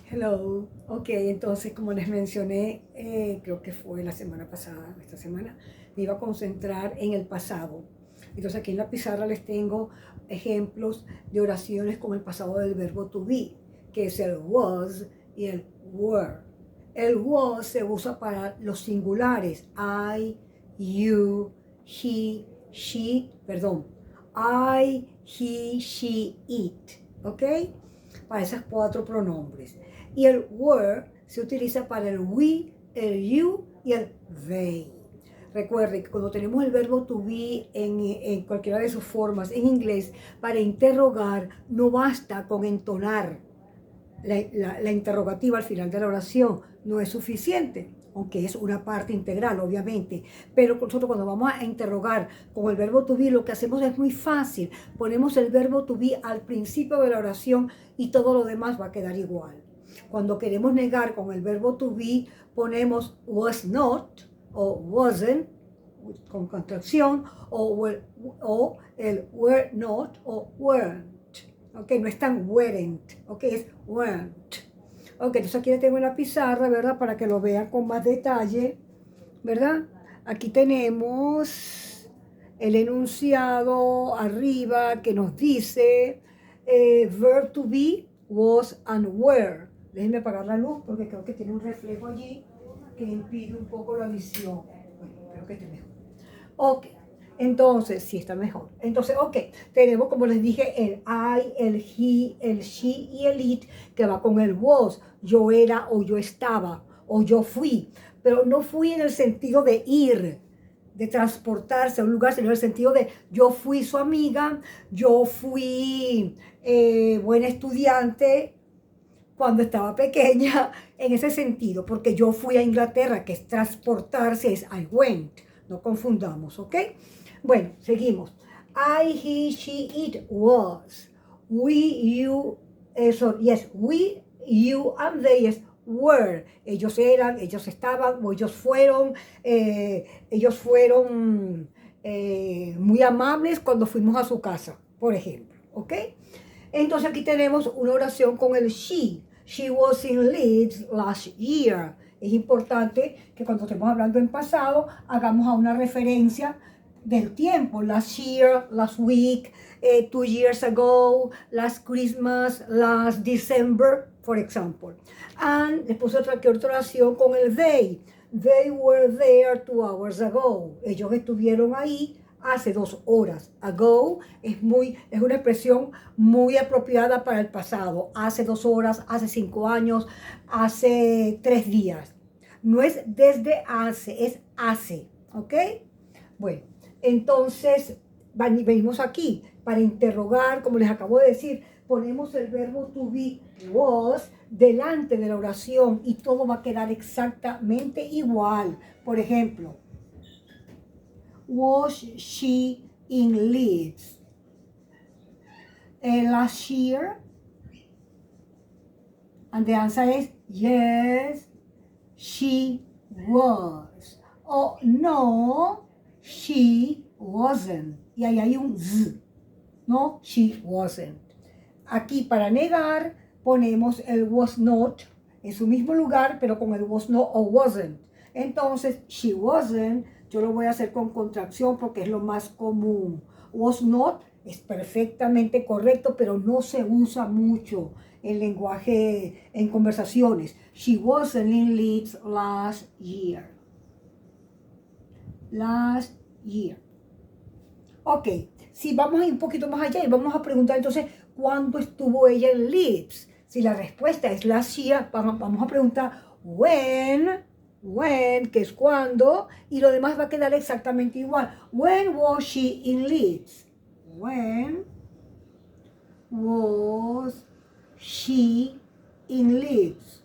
Hello. Ok, entonces como les mencioné, creo que fue la semana pasada, esta semana, me iba a concentrar en el pasado. Entonces aquí en la pizarra les tengo ejemplos de oraciones con el pasado del verbo to be, que es el was y el were. El was se usa para los singulares, I, you, I, he, she, it, ¿ok? Para esos cuatro pronombres. Y el were se utiliza para el we, el you y el they. Recuerden que cuando tenemos el verbo to be en cualquiera de sus formas en inglés, para interrogar no basta con entonar la interrogativa al final de la oración, no es suficiente, aunque es una parte integral, obviamente. Pero nosotros cuando vamos a interrogar con el verbo to be, lo que hacemos es muy fácil. Ponemos el verbo to be al principio de la oración y todo lo demás va a quedar igual. Cuando queremos negar con el verbo to be, ponemos was not o wasn't con contracción o el were not o weren't. Ok, no es tan weren't, ok, es weren't. Ok, entonces aquí le tengo en la pizarra, ¿verdad? Para que lo vean con más detalle, ¿verdad? Aquí tenemos el enunciado arriba que nos dice verb to be, was and were. Déjenme apagar la luz porque creo que tiene un reflejo allí que impide un poco la visión. Bueno, espero que esté mejor. Ok, entonces, sí está mejor. Entonces, ok, tenemos como les dije el I, el he, el she y el it que va con el was. Yo era o yo estaba o yo fui, pero no fui en el sentido de ir, de transportarse a un lugar, sino en el sentido de yo fui su amiga, yo fui buena estudiante cuando estaba pequeña, en ese sentido, porque yo fui a Inglaterra, que es transportarse, es I went, no confundamos, ¿ok? Bueno, seguimos. I, he, she, it was. We, you, yes, we, you, and they es were. Ellos eran, ellos estaban, o ellos fueron muy amables cuando fuimos a su casa, por ejemplo, ¿ok? Entonces aquí tenemos una oración con el she. She was in Leeds last year. Es importante que cuando estemos hablando en pasado hagamos a una referencia del tiempo. Last year, last week, 2 years ago, last Christmas, last December, for example. And le puse otra oración con el they. They were there 2 hours ago. Ellos estuvieron ahí hace 2 horas. Ago es una expresión muy apropiada para el pasado. Hace 2 horas, hace 5 años, hace 3 días. No es desde hace, es hace. ¿Ok? Bueno, entonces venimos aquí para interrogar, como les acabo de decir, ponemos el verbo to be was delante de la oración y todo va a quedar exactamente igual. Por ejemplo, was she in Leeds last year? And the answer is yes, she was. O no, she wasn't. Y ahí hay un z. No, she wasn't. Aquí para negar ponemos el was not en su mismo lugar, pero con el was not o wasn't. Entonces, she wasn't, yo lo voy a hacer con contracción porque es lo más común. Was not es perfectamente correcto, pero no se usa mucho en lenguaje, en conversaciones. She wasn't in Leeds last year. Last year. Ok, si vamos a ir un poquito más allá y vamos a preguntar entonces, ¿cuándo estuvo ella en Leeds? Si la respuesta es last year, vamos a preguntar when, que es cuándo, y lo demás va a quedar exactamente igual. When was she in Leeds? When was she in Leeds?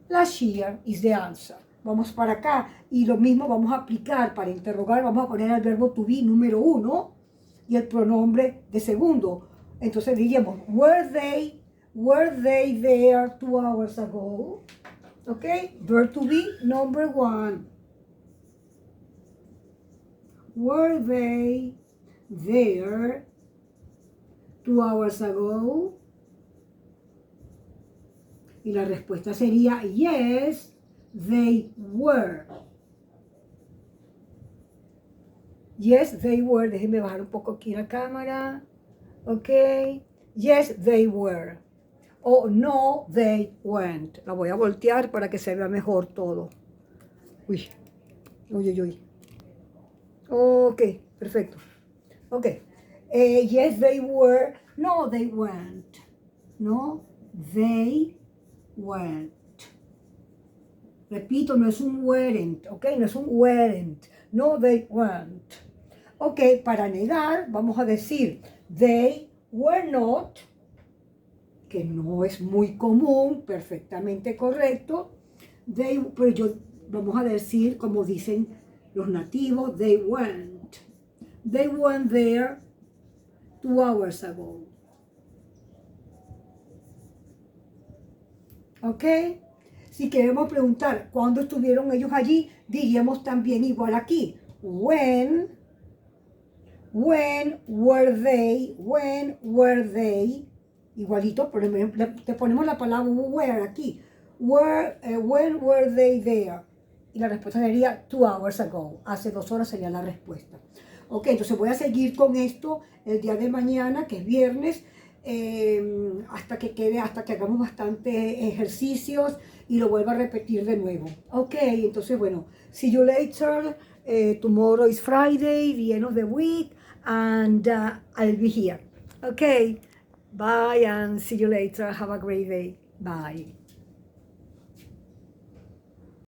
Last year is the answer. Vamos para acá y lo mismo vamos a aplicar para interrogar. Vamos a poner el verbo to be número 1 y el pronombre de segundo. Entonces diríamos, were they there 2 hours ago? Ok, verb to be number 1. Were they there 2 hours ago? Y la respuesta sería, yes, they were. Yes, they were. Déjenme bajar un poco aquí la cámara. Ok. Yes, they were. O no, they weren't. La voy a voltear para que se vea mejor todo. Uy. Uy, uy, uy. Ok, perfecto. Ok. Yes, they were. No, they weren't. No, they weren't. Repito, no es un weren't, ¿ok? No es un weren't. No, they weren't. Ok, para negar, vamos a decir, they were not, que no es muy común, perfectamente correcto. Pero vamos a decir, como dicen los nativos, they weren't. They weren't there 2 hours ago. ¿Ok? Si queremos preguntar cuándo estuvieron ellos allí, diríamos también igual aquí. When were they, igualito, pero te ponemos la palabra were aquí. When were they there? Y la respuesta sería 2 hours ago. Hace 2 horas sería la respuesta. Ok, entonces voy a seguir con esto el día de mañana, que es viernes, hasta que hagamos bastantes ejercicios y lo vuelva a repetir de nuevo. Ok, entonces bueno, see you later. Tomorrow is Friday, the end of the week, and I'll be here. Okay, bye and see you later. Have a great day. Bye.